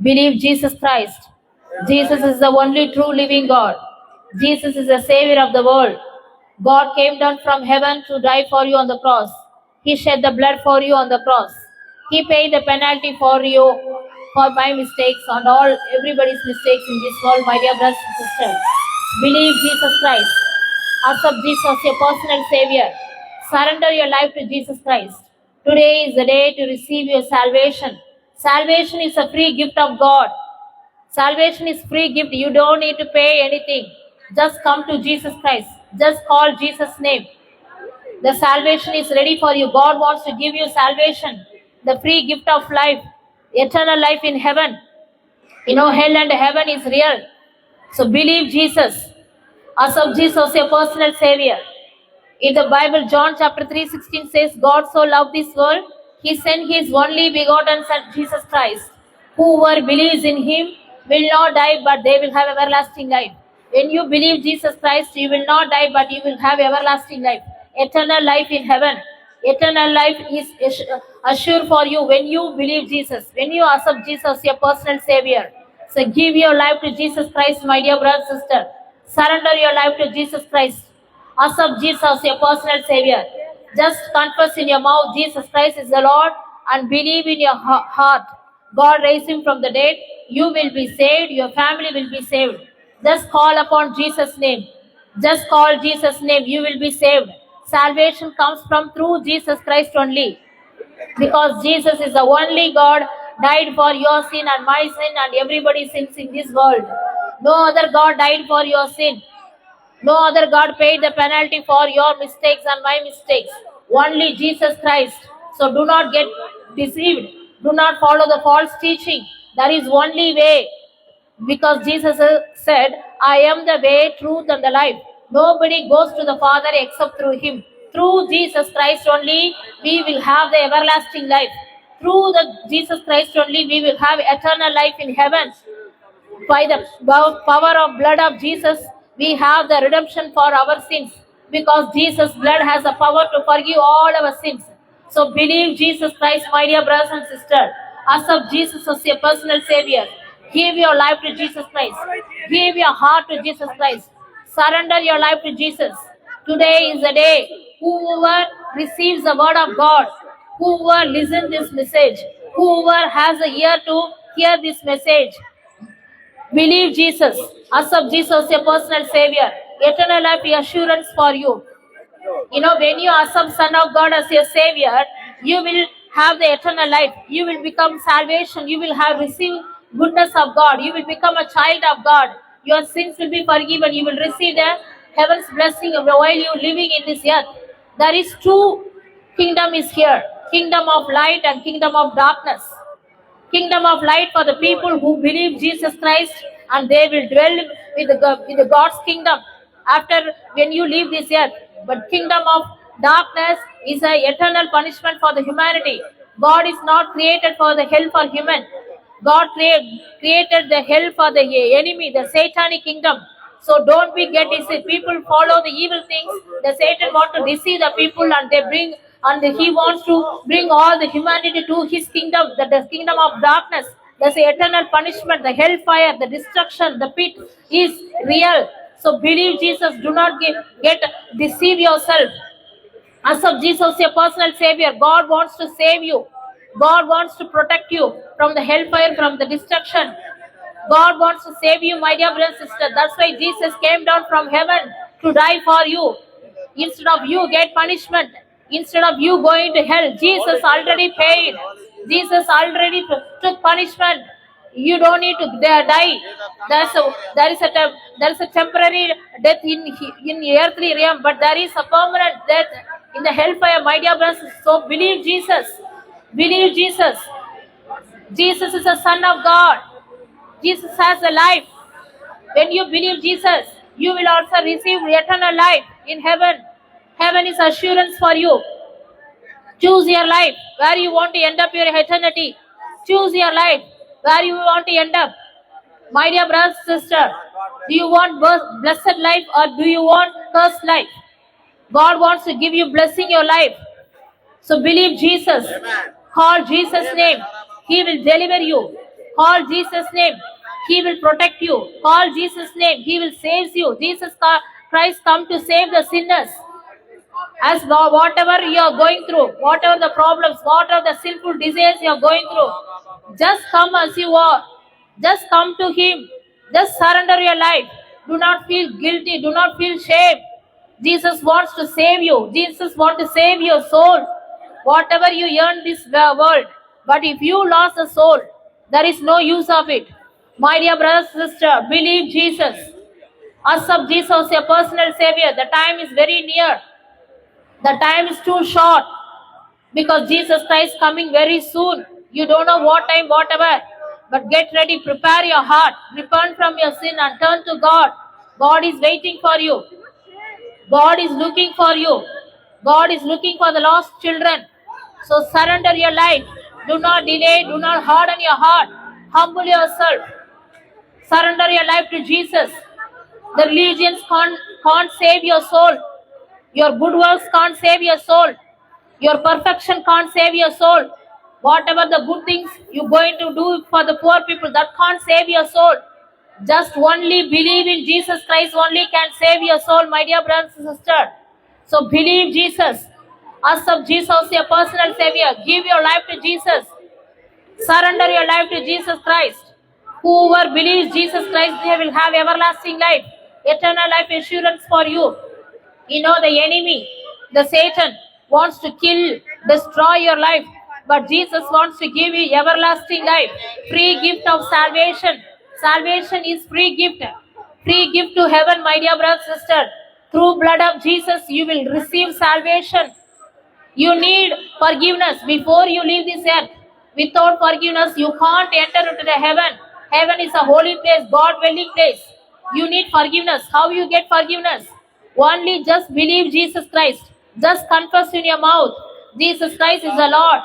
Believe Jesus Christ. Jesus is the only true living God. Jesus is the Savior of the world. God came down from heaven to die for you on the cross. He shed the blood for you on the cross. He paid the penalty for you, for my mistakes and all everybody's mistakes in this world, my dear brothers and sisters. Believe Jesus Christ. Accept Jesus as your personal Savior. Surrender your life to Jesus Christ. Today is the day to receive your salvation. Salvation is a free gift of God. Salvation is free gift. You don't need to pay anything. Just come to Jesus Christ. Just call Jesus' name. The salvation is ready for you. God wants to give you salvation. The free gift of life. Eternal life in heaven. You know, hell and heaven is real. So believe Jesus. Accept Jesus your personal Savior. In the Bible, John chapter 3:16 says, God so loved this world, He sent His only begotten Son, Jesus Christ. Whoever believes in Him will not die, but they will have everlasting life. When you believe Jesus Christ, you will not die, but you will have everlasting life. Eternal life in heaven. Eternal life is assured for you when you believe Jesus, when you accept Jesus, your personal Savior. So give your life to Jesus Christ, my dear brother, sister. Surrender your life to Jesus Christ. Accept Jesus, your personal Savior. Just confess in your mouth Jesus Christ is the Lord and believe in your heart God raised Him from the dead. You will be saved. Your family will be saved. Just call upon Jesus' name. Just call Jesus' name. You will be saved. Salvation comes from through Jesus Christ only. Because Jesus is the only God died for your sin and my sin and everybody's sins in this world. No other God died for your sin. No other God paid the penalty for your mistakes and my mistakes. Only Jesus Christ. So do not get deceived. Do not follow the false teaching. There is only way. Because Jesus said, I am the way, truth, and the life. Nobody goes to the Father except through Him. Through Jesus Christ only, we will have the everlasting life. Through the Jesus Christ only, we will have eternal life in heaven. By the power of blood of Jesus, we have the redemption for our sins. Because Jesus' blood has the power to forgive all our sins. So believe Jesus Christ, my dear brothers and sisters. Accept Jesus as your personal Savior. Give your life to Jesus Christ. Give your heart to Jesus Christ. Surrender your life to Jesus. Today is the day. Whoever receives the word of God, whoever listens this message, whoever has the ear to hear this message, believe Jesus. Accept Jesus, your personal Savior. Eternal life assurance for you. You know, when you accept Son of God as your Savior, you will have the eternal life. You will become salvation. You will have received goodness of God. You will become a child of God. Your sins will be forgiven. You will receive the heaven's blessing while you living in this earth. There is two kingdom is here. Kingdom of light and kingdom of darkness. Kingdom of light for the people who believe Jesus Christ and they will dwell with the God's kingdom after when you leave this earth. But kingdom of darkness is an eternal punishment for the humanity. God is not created for the hell for human. God created the hell for the enemy, the satanic kingdom. So don't be get deceived. People follow the evil things. The Satan want to deceive the people and they bring and he wants to bring all the humanity to his kingdom, the kingdom of darkness. There's the eternal punishment, the hellfire, the destruction, the pit is real. So believe Jesus. Do not get deceive yourself. Accept Jesus, your personal Savior. God wants to save you. God wants to protect you from the hellfire, from the destruction. God wants to save you, my dear brother and sister. That's why Jesus came down from heaven to die for you. Instead of you get punishment, instead of you going to hell, Jesus already paid. Jesus already took punishment. You don't need to die. There is a temporary death in the earthly realm, but there is a permanent death in the hellfire, my dear brothers. So believe Jesus. Believe Jesus. Jesus is the Son of God. Jesus has a life. When you believe Jesus, you will also receive eternal life in heaven. Heaven is assurance for you. Choose your life where you want to end up your eternity. Choose your life where you want to end up. My dear brother, sister, do you want blessed life or do you want cursed life? God wants to give you blessing your life. So believe Jesus. Call Jesus' name. He will deliver you. Call Jesus' name. He will protect you. Call Jesus' name. He will save you. Jesus Christ come to save the sinners. As whatever you are going through, whatever the problems, whatever the sinful desires you are going through, just come as you are. Just come to Him. Just surrender your life. Do not feel guilty. Do not feel shame. Jesus wants to save you. Jesus wants to save your soul. Whatever you earn this world, but if you lost the soul, there is no use of it. My dear brothers and sisters, believe Jesus. Accept Jesus, your personal Savior. The time is very near. The time is too short because Jesus Christ is coming very soon. You don't know what time, whatever. But get ready, prepare your heart, repent from your sin and turn to God. God is waiting for you. God is looking for you. God is looking for the lost children. So surrender your life. Do not delay. Do not harden your heart. Humble yourself. Surrender your life to Jesus. The religions can't save your soul. Your good works can't save your soul. Your perfection can't save your soul. Whatever the good things you're going to do for the poor people, that can't save your soul. Just only believe in Jesus Christ only can save your soul, my dear brothers and sisters. So believe Jesus. Accept Jesus, your personal Savior. Give your life to Jesus. Surrender your life to Jesus Christ. Whoever believes Jesus Christ, they will have everlasting life, eternal life assurance for you. You know, the enemy, the Satan, wants to kill, destroy your life. But Jesus wants to give you everlasting life. Free gift of salvation. Salvation is free gift. Free gift to heaven, my dear brother, sister. Through blood of Jesus, you will receive salvation. You need forgiveness before you leave this earth. Without forgiveness, you can't enter into the heaven. Heaven is a holy place, God dwelling place. You need forgiveness. How you get forgiveness? Only just believe Jesus Christ. Just confess in your mouth. Jesus Christ is the Lord.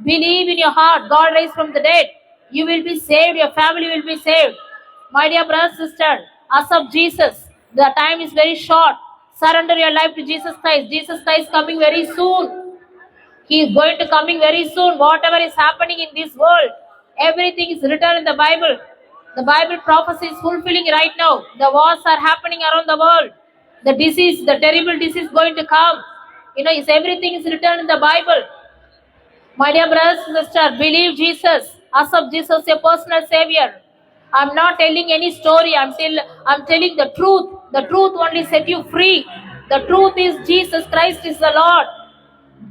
Believe in your heart. God raised from the dead. You will be saved. Your family will be saved. My dear brother, sister, accept Jesus. The time is very short. Surrender your life to Jesus Christ. Jesus Christ is coming very soon. He is going to coming very soon. Whatever is happening in this world, everything is written in the Bible. The Bible prophecy is fulfilling right now. The wars are happening around the world. The disease, the terrible disease going to come. You know, everything is written in the Bible. My dear brothers and sisters, believe Jesus. Accept Jesus, your personal Savior. I'm not telling any story. I'm telling the truth. The truth only set you free. The truth is Jesus Christ is the Lord.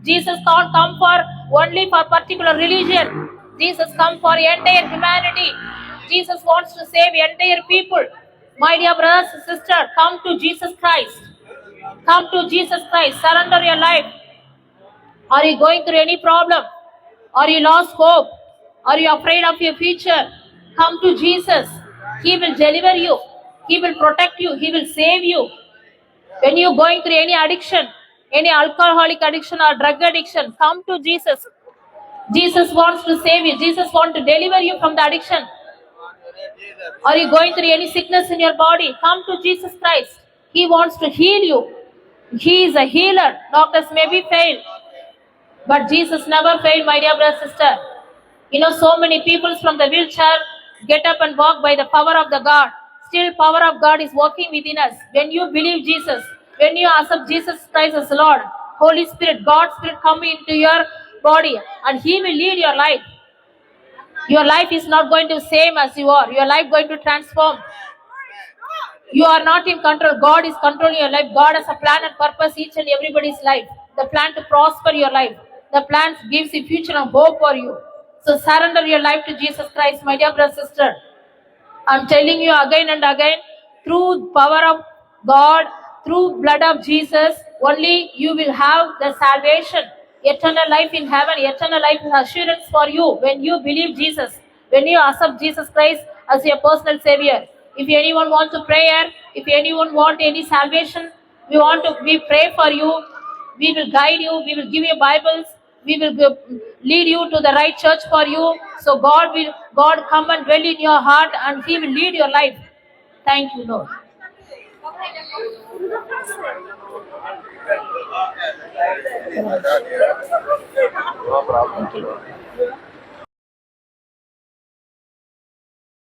Jesus can't come for only for particular religion. Jesus come for entire humanity. Jesus wants to save entire people. My dear brothers and sisters, come to Jesus Christ. Come to Jesus Christ. Surrender your life. Are you going through any problem? Are you lost hope? Are you afraid of your future? Come to Jesus. He will deliver you. He will protect you. He will save you. When you're going through any addiction, any alcoholic addiction or drug addiction, come to Jesus. Jesus wants to save you. Jesus wants to deliver you from the addiction. Are you going through any sickness in your body? Come to Jesus Christ. He wants to heal you. He is a healer. Doctors may be failed, but Jesus never failed, my dear brother, sister. You know, so many people from the wheelchair get up and walk by the power of the God. Still, power of God is working within us. When you believe Jesus, when you accept Jesus Christ as Lord, Holy Spirit, God's Spirit come into your body and He will lead your life. Your life is not going to be same as you are. Your life going to transform. You are not in control. God is controlling your life. God has a plan and purpose each and everybody's life. The plan to prosper your life. The plan gives a future and hope for you. So surrender your life to Jesus Christ, my dear brother, sister. I'm telling you again and again, through power of God, through blood of Jesus, only you will have the salvation, eternal life in heaven, eternal life assurance for you when you believe Jesus, when you accept Jesus Christ as your personal Savior. If anyone wants to prayer, if anyone want any salvation, we pray for you. We will guide you. We will give you Bibles. We will lead you to the right church for you. So God come and dwell in your heart and He will lead your life. Thank you, Lord. No problem.